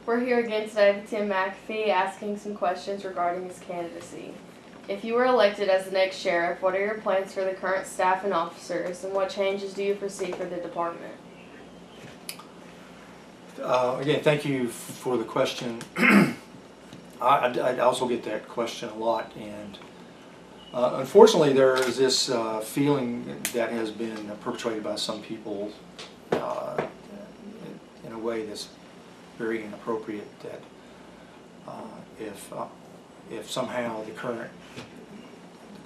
We're here again today with Tim McAfee asking some questions regarding his candidacy. If you were elected as the next sheriff, what are your plans for the current staff and officers, and what changes do you foresee for the department? Again, thank you for the question. I also get that question a lot, and unfortunately there is this feeling that has been perpetrated by some people in a way that's very inappropriate, that if somehow the current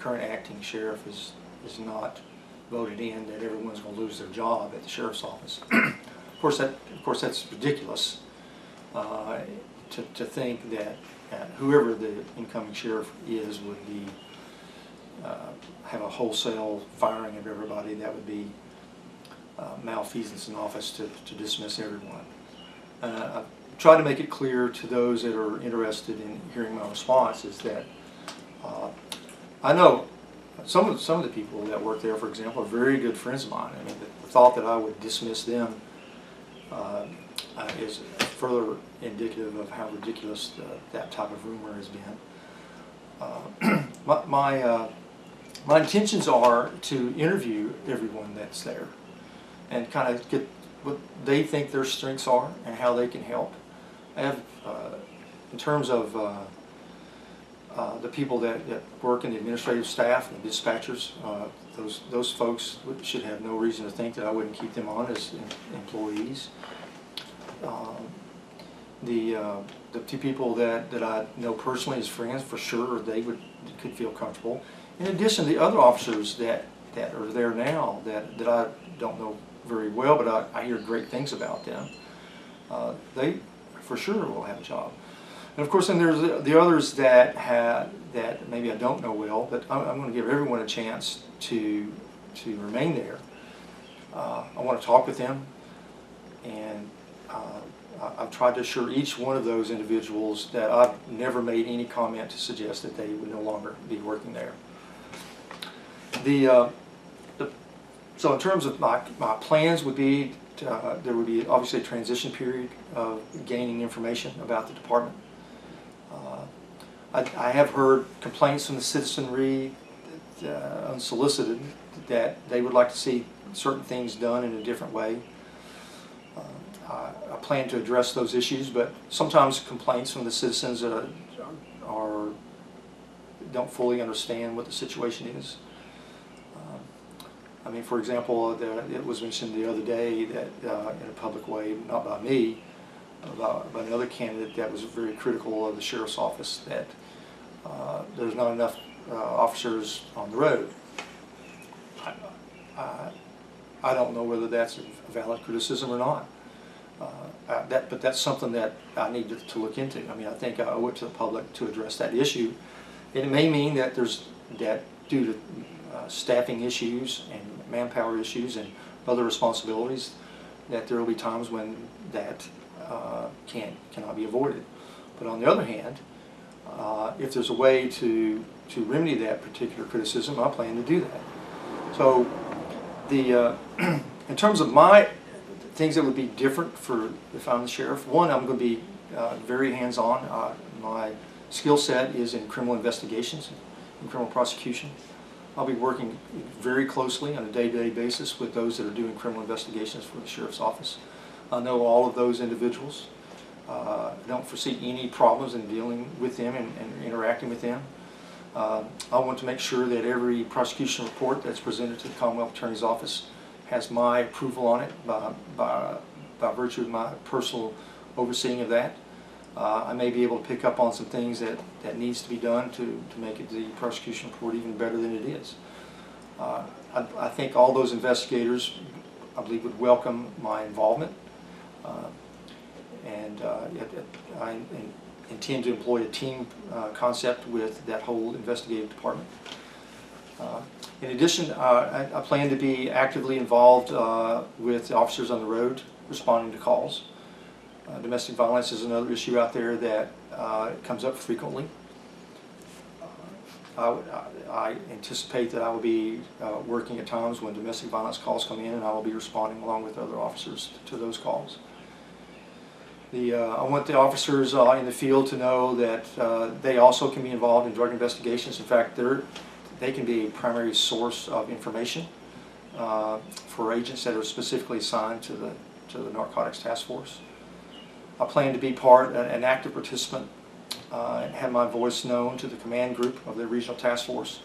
acting sheriff is not voted in, that everyone's going to lose their job at the sheriff's office. Of course, that's ridiculous to think that whoever the incoming sheriff is would be have a wholesale firing of everybody. That would be malfeasance in office to dismiss everyone. I've tried to make it clear to those that are interested in hearing my response is that I know some of the people that work there, for example, are very good friends of mine. I mean, the thought that I would dismiss them is further indicative of how ridiculous that type of rumor has been. My intentions are to interview everyone that's there and kind of get what they think their strengths are and how they can help. I have, in terms of the people that work in the administrative staff and the dispatchers, those folks should have no reason to think that I wouldn't keep them on as employees. The two people that I know personally as friends, for sure, they could feel comfortable. In addition, the other officers that are there now that I don't know very well, but I hear great things about them. They for sure will have a job. And of course, then there's the others that maybe I don't know well, but I'm going to give everyone a chance to remain there. I want to talk with them, and I've tried to assure each one of those individuals that I've never made any comment to suggest that they would no longer be working there. So in terms of my plans would be, there would be obviously a transition period of gaining information about the department. I have heard complaints from the citizenry, unsolicited, that they would like to see certain things done in a different way. I plan to address those issues, but sometimes complaints from the citizens don't fully understand what the situation is. I mean, for example, it was mentioned the other day that in a public way, not by me, by another candidate that was very critical of the sheriff's office, that there's not enough officers on the road. I don't know whether that's a valid criticism or not. But that's something that I need to look into. I mean, I think I owe it to the public to address that issue. It may mean that due to staffing issues and manpower issues and other responsibilities, that there will be times when that cannot be avoided. But on the other hand, if there's a way to remedy that particular criticism, I plan to do that. So in terms of my things that would be different for if I'm the sheriff, one, I'm going to be very hands-on. My skill set is in criminal investigations and criminal prosecution. I'll be working very closely on a day-to-day basis with those that are doing criminal investigations for the sheriff's office. I know all of those individuals. I don't foresee any problems in dealing with them and interacting with them. I want to make sure that every prosecution report that's presented to the Commonwealth Attorney's Office has my approval on it by virtue of my personal overseeing of that. I may be able to pick up on some things that needs to be done to make the prosecution report even better than it is. I think all those investigators, I believe, would welcome my involvement, and I intend to employ a team concept with that whole investigative department. In addition, I plan to be actively involved with the officers on the road responding to calls. Domestic violence is another issue out there that comes up frequently. I anticipate that I will be working at times when domestic violence calls come in, and I will be responding along with other officers to those calls. I want the officers in the field to know that they also can be involved in drug investigations. In fact, they can be a primary source of information for agents that are specifically assigned to the Narcotics Task Force. I plan to be an active participant and have my voice known to the command group of the regional task force.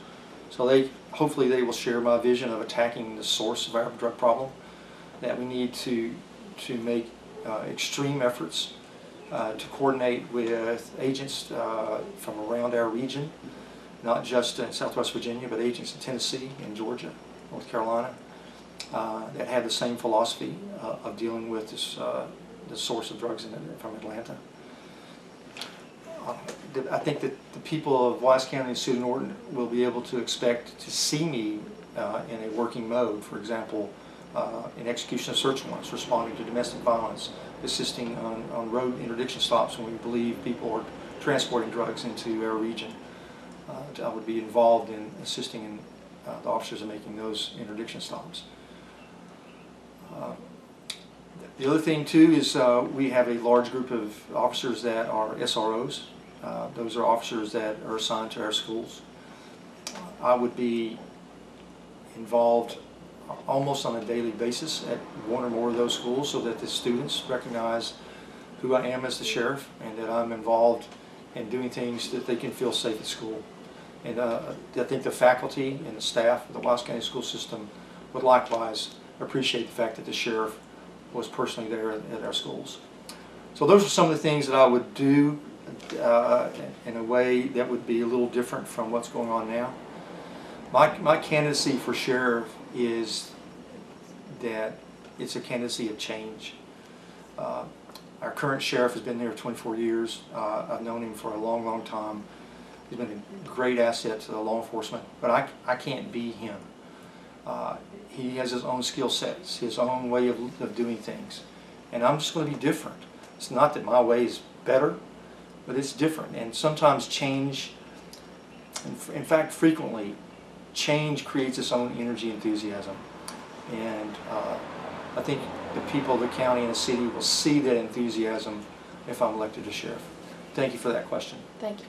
So hopefully they will share my vision of attacking the source of our drug problem, that we need to make extreme efforts to coordinate with agents from around our region, not just in Southwest Virginia, but agents in Tennessee and Georgia, North Carolina, that have the same philosophy of dealing with the source of drugs from Atlanta. I think that the people of Wise County and Suda Norton will be able to expect to see me in a working mode. For example, in execution of search warrants, responding to domestic violence, assisting on road interdiction stops when we believe people are transporting drugs into our region. I would be involved in assisting in the officers in making those interdiction stops. The other thing too is we have a large group of officers that are SROs. Those are officers that are assigned to our schools. I would be involved almost on a daily basis at one or more of those schools so that the students recognize who I am as the sheriff and that I'm involved in doing things that they can feel safe at school. And I think the faculty and the staff of the Wise County school system would likewise appreciate the fact that the sheriff was personally there at our schools. So those are some of the things that I would do in a way that would be a little different from what's going on now. My candidacy for sheriff is that it's a candidacy of change. Our current sheriff has been there 24 years. I've known him for a long, long time. He's been a great asset to the law enforcement, but I can't be him. He has his own skill sets, his own way of doing things, and I'm just going to be different. It's not that my way is better, but it's different, and sometimes change, in fact frequently, change creates its own energy, enthusiasm, and I think the people of the county and the city will see that enthusiasm if I'm elected as sheriff. Thank you for that question. Thank you.